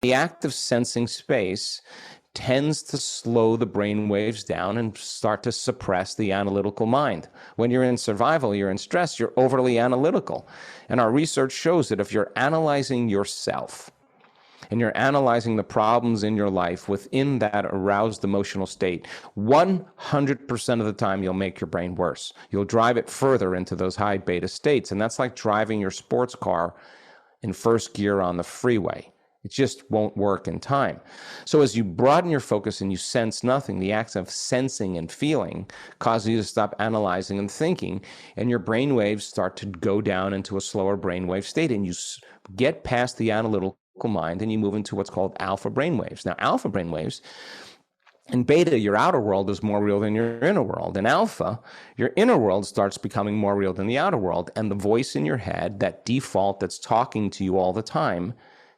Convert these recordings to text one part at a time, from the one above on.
The act of sensing space tends to slow the brain waves down and start to suppress the analytical mind. When you're in survival, you're in stress, you're overly analytical. And our research shows that if you're analyzing yourself and you're analyzing the problems in your life within that aroused emotional state, 100% of the time you'll make your brain worse. You'll drive it further into those high beta states. And that's like driving your sports car in first gear on the freeway. It just won't work in time. So as you broaden your focus and you sense nothing, the act of sensing and feeling causes you to stop analyzing and thinking, and your brain waves start to go down into a slower brainwave state, and you get past the analytical mind and you move into what's called alpha brainwaves. Now, alpha brainwaves, in beta, your outer world is more real than your inner world. In alpha, your inner world starts becoming more real than the outer world, and the voice in your head, that default that's talking to you all the time,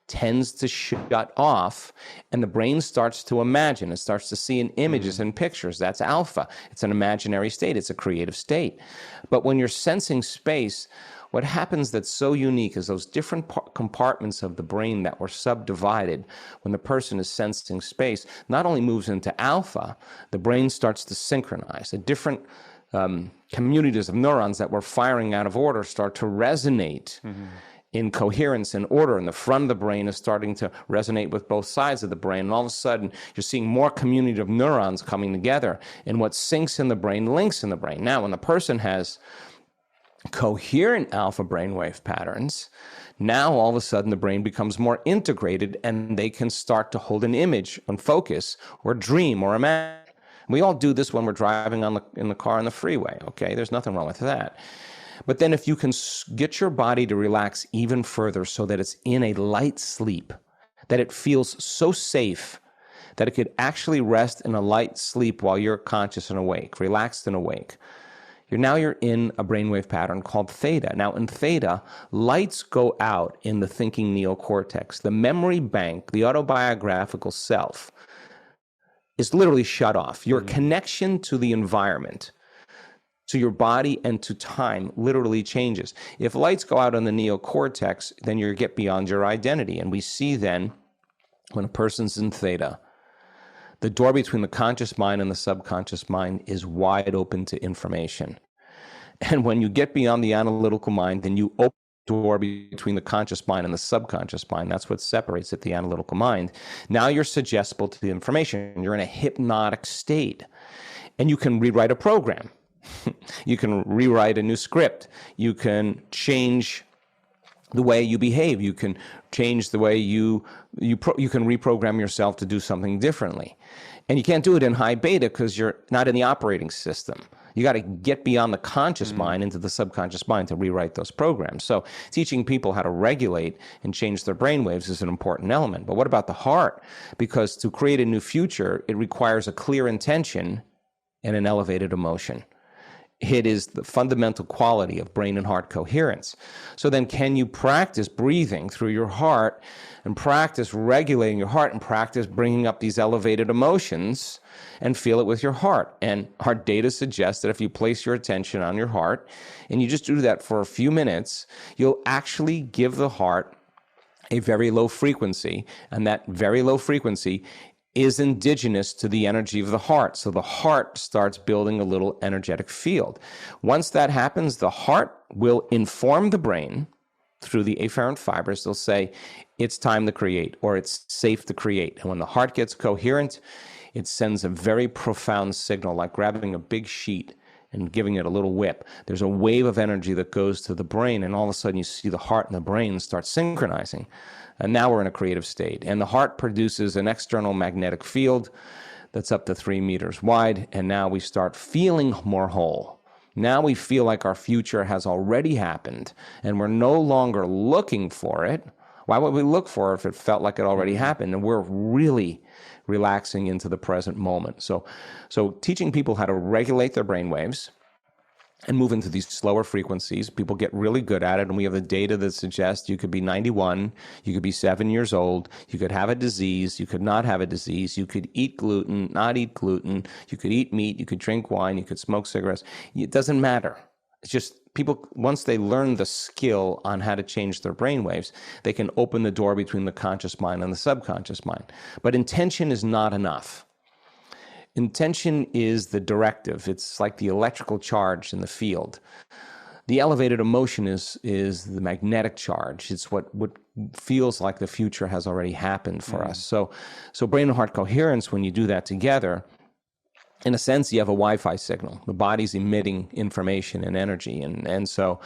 tends to shut off, and the brain starts to imagine. It starts to see in images and pictures. That's alpha. It's an imaginary state. It's a creative state. But when you're sensing space, what happens that's so unique is those different compartments of the brain that were subdivided when the person is sensing space not only moves into alpha, the brain starts to synchronize. The different communities of neurons that were firing out of order start to resonate in coherence and order, and the front of the brain is starting to resonate with both sides of the brain, and all of a sudden you're seeing more community of neurons coming together, and what syncs in the brain links in the brain. Now, when the person has coherent alpha brainwave patterns, now all of a sudden the brain becomes more integrated, and they can start to hold an image and focus or dream or imagine. We all do this when we're driving in the car on the freeway, okay? There's nothing wrong with that. But then if you can get your body to relax even further so that it's in a light sleep, that it feels so safe that it could actually rest in a light sleep while you're conscious and awake, relaxed and awake, you're in a brainwave pattern called theta. Now, in theta, lights go out in the thinking neocortex. The memory bank, the autobiographical self, is literally shut off. Your connection to the environment, to your body and to time, literally changes. If lights go out on the neocortex, then you get beyond your identity. And we see then, when a person's in theta, the door between the conscious mind and the subconscious mind is wide open to information. And when you get beyond the analytical mind, then you open the door between the conscious mind and the subconscious mind. That's what separates it, the analytical mind. Now you're suggestible to the information. You're in a hypnotic state. And you can rewrite a program. You can rewrite a new script. You can change the way you behave. You can change the way you can reprogram yourself to do something differently. And you can't do it in high beta because you're not in the operating system. You got to get beyond the conscious mind into the subconscious mind to rewrite those programs. So teaching people how to regulate and change their brainwaves is an important element. But what about the heart? Because to create a new future, it requires a clear intention and an elevated emotion. It is the fundamental quality of brain and heart coherence. So then can you practice breathing through your heart and practice regulating your heart and practice bringing up these elevated emotions and feel it with your heart? And our data suggests that if you place your attention on your heart and you just do that for a few minutes, you'll actually give the heart a very low frequency, and that very low frequency is indigenous to the energy of the heart. So the heart starts building a little energetic field. Once that happens, the heart will inform the brain through the afferent fibers. They'll say, it's time to create, or it's safe to create. And when the heart gets coherent, it sends a very profound signal, like grabbing a big sheet and giving it a little whip. There's a wave of energy that goes to the brain, and all of a sudden you see the heart and the brain start synchronizing. And now we're in a creative state. And the heart produces an external magnetic field that's up to 3 meters wide, and now we start feeling more whole. Now we feel like our future has already happened, and we're no longer looking for it. Why would we look for it if it felt like it already happened? And we're really relaxing into the present moment. So teaching people how to regulate their brain waves and move into these slower frequencies. People get really good at it, and we have the data that suggests you could be 91, you could be 7 years old, you could have a disease, you could not have a disease, you could eat gluten, not eat gluten, you could eat meat, you could drink wine, you could smoke cigarettes. It doesn't matter. It's just people, once they learn the skill on how to change their brainwaves, they can open the door between the conscious mind and the subconscious mind. But intention is not enough. Intention is the directive. It's like the electrical charge in the field. The elevated emotion is the magnetic charge. It's what feels like the future has already happened for us. So brain and heart coherence, when you do that together, in a sense, you have a Wi-Fi signal. The body's emitting information and energy. And so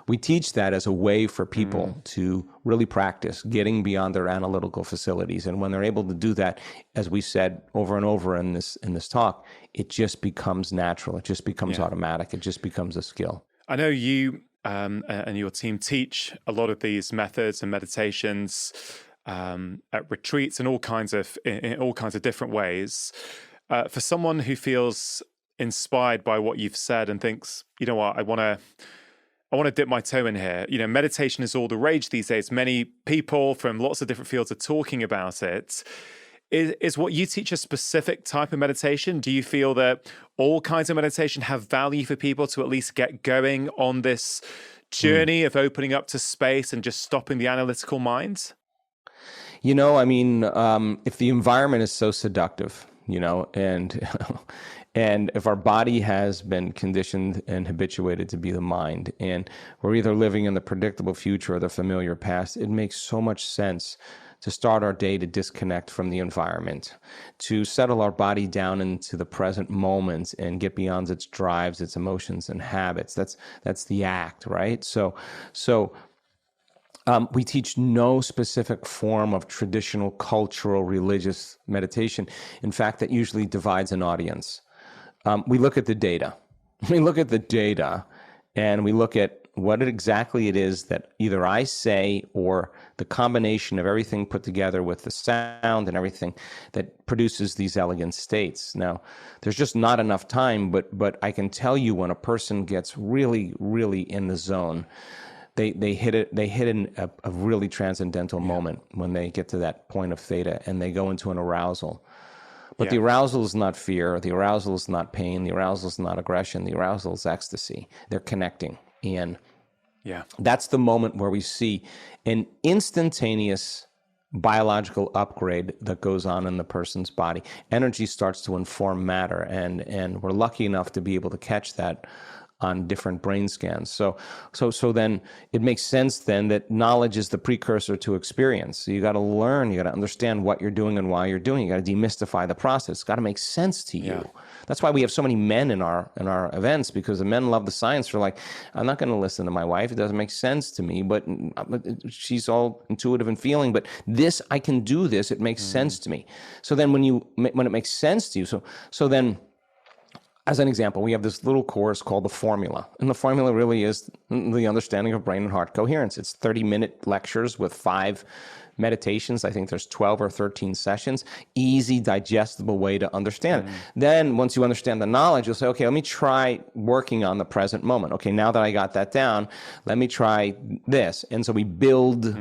we teach that as a way for people to really practice getting beyond their analytical facilities. And when they're able to do that, as we said over and over in this talk, it just becomes natural. It just becomes automatic. It just becomes a skill. I know you and your team teach a lot of these methods and meditations at retreats in all kinds of different ways. For someone who feels inspired by what you've said and thinks, you know what, I want to dip my toe in here. You know, meditation is all the rage these days. Many people from lots of different fields are talking about it. Is what you teach a specific type of meditation? Do you feel that all kinds of meditation have value for people to at least get going on this journey of opening up to space and just stopping the analytical mind? You know, I mean, if the environment is so seductive, you know, and if our body has been conditioned and habituated to be the mind, and we're either living in the predictable future or the familiar past, it makes so much sense to start our day to disconnect from the environment, to settle our body down into the present moment and get beyond its drives, its emotions and habits. That's the act, right? So we teach no specific form of traditional, cultural, religious meditation. In fact, that usually divides an audience. We look at the data. We look at the data and we look at what exactly it is that either I say or the combination of everything put together with the sound and everything that produces these elegant states. Now, there's just not enough time, but I can tell you when a person gets really, really in the zone, they hit a really transcendental moment when they get to that point of theta and they go into an arousal. But the arousal is not fear, the arousal is not pain, the arousal is not aggression, the arousal is ecstasy. They're connecting. And that's the moment where we see an instantaneous biological upgrade that goes on in the person's body. Energy starts to inform matter, and we're lucky enough to be able to catch that on different brain scans. So then it makes sense then that knowledge is the precursor to experience. So you got to learn, you got to understand what you're doing and why you're doing it. You got to demystify the process. It's got to make sense to you. That's why we have so many men in our events, because the men love the science. They're like, I'm not going to listen to my wife. It doesn't make sense to me, but she's all intuitive and feeling. But this, I can do this. It makes sense to me. So then when it makes sense to you, so then, as an example, we have this little course called The Formula. And the formula really is the understanding of brain and heart coherence. It's 30-minute lectures with 5 meditations. I think there's 12 or 13 sessions. Easy, digestible way to understand it. Then once you understand the knowledge, you'll say, okay, let me try working on the present moment. Okay, now that I got that down, let me try this. And so we build,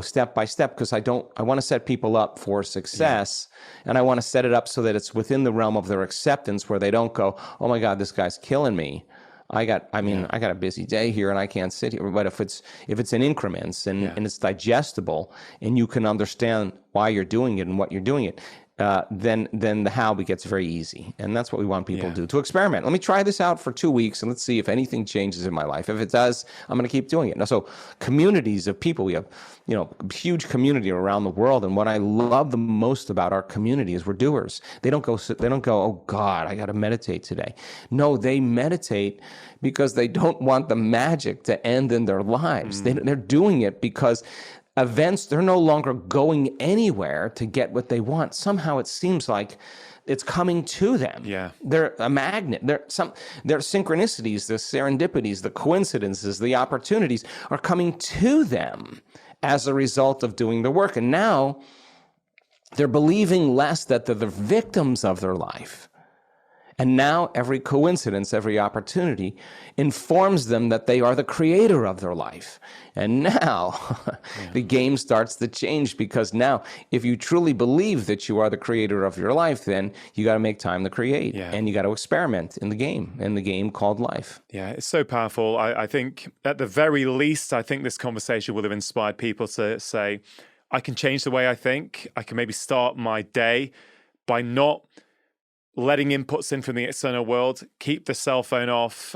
step by step, because I want to set people up for success. And I want to set it up so that it's within the realm of their acceptance, where they don't go, oh my God, this guy's killing me. I got a busy day here and I can't sit here. But if it's in increments and it's digestible and you can understand why you're doing it and what you're doing it, then the how gets very easy. And that's what we want people to do, to experiment. Let me try this out for 2 weeks and let's see if anything changes in my life. If it does, I'm going to keep doing it. Now, so communities of people, we have, a huge community around the world. And what I love the most about our community is we're doers. They don't go, oh God, I got to meditate today. No, they meditate because they don't want the magic to end in their lives. They're doing it because events, they're no longer going anywhere to get what they want. Somehow it seems like it's coming to them. They're a magnet. Their synchronicities, the serendipities, the coincidences, the opportunities are coming to them as a result of doing the work. And now they're believing less that they're the victims of their life And now every coincidence, every opportunity informs them that they are the creator of their life. And now the game starts to change, because now if you truly believe that you are the creator of your life, then you got to make time to create, and you got to experiment in the game called life. Yeah, it's so powerful. I think at the very least, I think this conversation will have inspired people to say, I can change the way I think. I can maybe start my day by not letting inputs in from the external world, keep the cell phone off,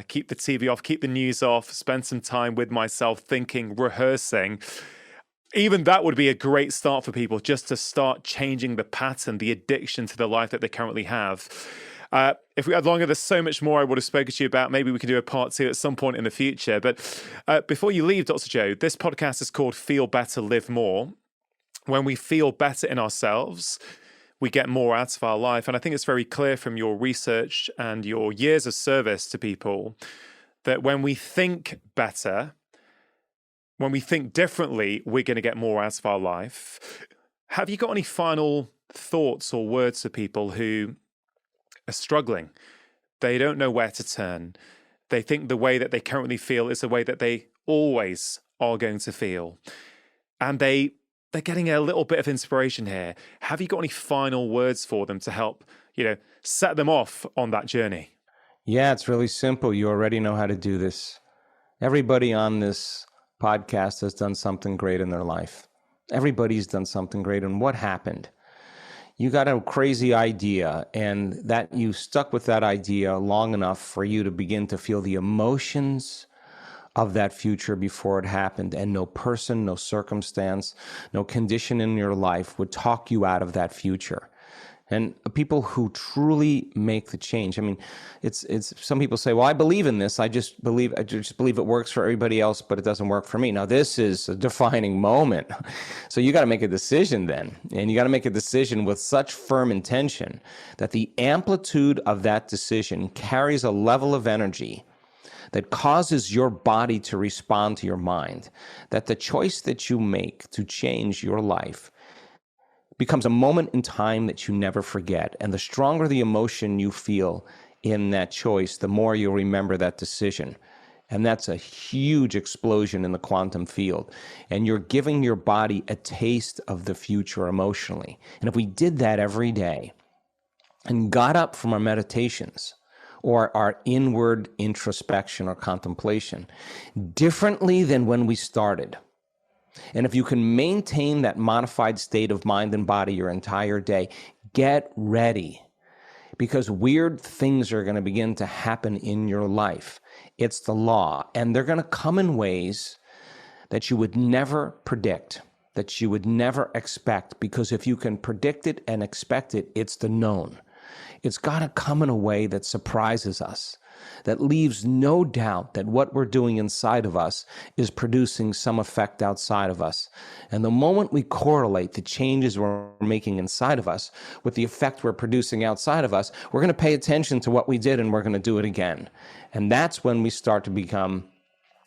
keep the TV off, keep the news off, spend some time with myself thinking, rehearsing. Even that would be a great start for people, just to start changing the pattern, the addiction to the life that they currently have. If we had longer, there's so much more I would have spoken to you about. Maybe we can do a part 2 at some point in the future. But before you leave, Dr. Joe, this podcast is called Feel Better, Live More. When we feel better in ourselves, we get more out of our life. And I think it's very clear from your research and your years of service to people that when we think better, when we think differently, we're going to get more out of our life. Have you got any final thoughts or words to people who are struggling? They don't know where to turn. They think the way that they currently feel is the way that they always are going to feel. And they're getting a little bit of inspiration here. Have you got any final words for them to help, set them off on that journey? Yeah, it's really simple. You already know how to do this. Everybody on this podcast has done something great in their life. Everybody's done something great. And what happened? You got a crazy idea, and that you stuck with that idea long enough for you to begin to feel the emotions of that future before it happened, and no person, no circumstance, no condition in your life would talk you out of that future. And people who truly make the change, I mean, it's some people say, well, I believe in this. I just believe it works for everybody else, but it doesn't work for me. Now, this is a defining moment. So you got to make a decision then. And you got to make a decision with such firm intention that the amplitude of that decision carries a level of energy that causes your body to respond to your mind, that the choice that you make to change your life becomes a moment in time that you never forget. And the stronger the emotion you feel in that choice, the more you'll remember that decision. And that's a huge explosion in the quantum field. And you're giving your body a taste of the future emotionally. And if we did that every day and got up from our meditations or our inward introspection or contemplation differently than when we started, and if you can maintain that modified state of mind and body your entire day, get ready, because weird things are going to begin to happen in your life. It's the law, and they're going to come in ways that you would never predict, that you would never expect, because if you can predict it and expect it, it's the known. It's got to come in a way that surprises us, that leaves no doubt that what we're doing inside of us is producing some effect outside of us. And the moment we correlate the changes we're making inside of us with the effect we're producing outside of us, we're going to pay attention to what we did and we're going to do it again. And that's when we start to become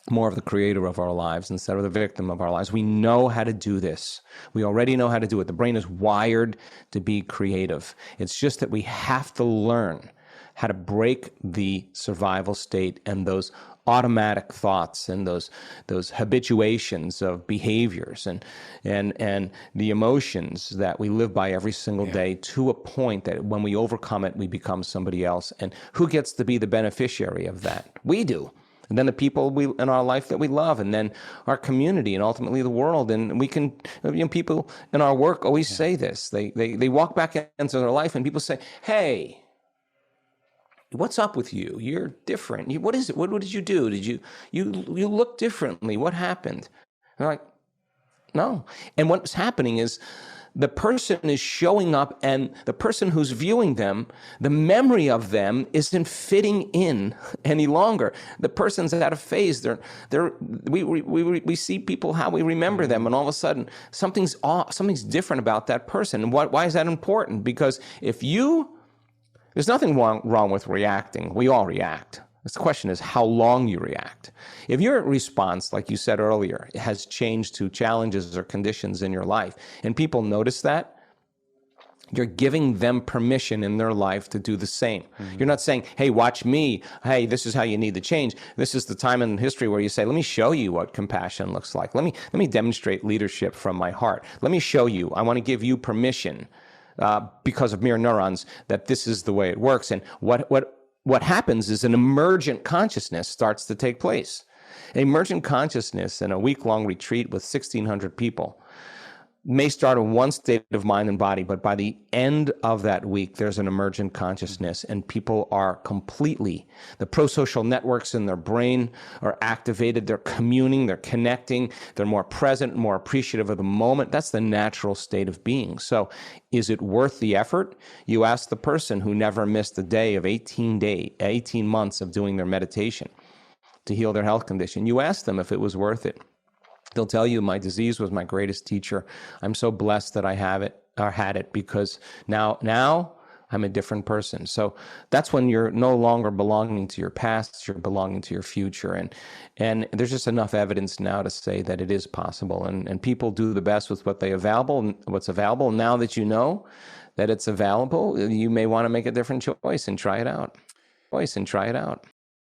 more of the creator of our lives instead of the victim of our lives. We know how to do this. We already know how to do it. The brain is wired to be creative. It's just that we have to learn how to break the survival state and those automatic thoughts and those habituations of behaviors and the emotions that we live by every single day, to a point that when we overcome it, we become somebody else. And who gets to be the beneficiary of that? We do. And then the people in our life that we love, and then our community, and ultimately the world. And we can, people in our work always say this. They walk back into their life, and people say, "Hey, what's up with you? You're different. What is it? What did you do? Did you look differently? What happened?" And they're like, "No." And what's happening is the person is showing up, and the person who's viewing them, the memory of them isn't fitting in any longer. The person's out of phase. We see people how we remember them, and all of a sudden something's different about that person. And why is that important? Because there's nothing wrong with reacting. We all react. The question is how long you react. If your response, like you said earlier, has changed to challenges or conditions in your life, and people notice that, You're giving them permission in their life to do the same. You're not saying, hey, watch me. Hey, this is how you need to change. This is the time in history where you say, let me show you what compassion looks like. Let me demonstrate leadership from my heart. Let me show you. I want to give you permission because of mirror neurons that this is the way it works. And what happens is an emergent consciousness starts to take place. Emergent consciousness in a week-long retreat with 1,600 people may start in one state of mind and body, but by the end of that week, there's an emergent consciousness, and people are completely, the pro-social networks in their brain are activated, they're communing, they're connecting, they're more present, more appreciative of the moment. That's the natural state of being. So is it worth the effort? You ask the person who never missed a day of 18 months of doing their meditation to heal their health condition. You ask them if it was worth it. They'll tell you, my disease was my greatest teacher. I'm so blessed that I have it or had it, because now I'm a different person. So that's when you're no longer belonging to your past, you're belonging to your future. And there's just enough evidence now to say that it is possible. And people do the best with what's available. Now that you know that it's available, you may want to make a different choice and try it out.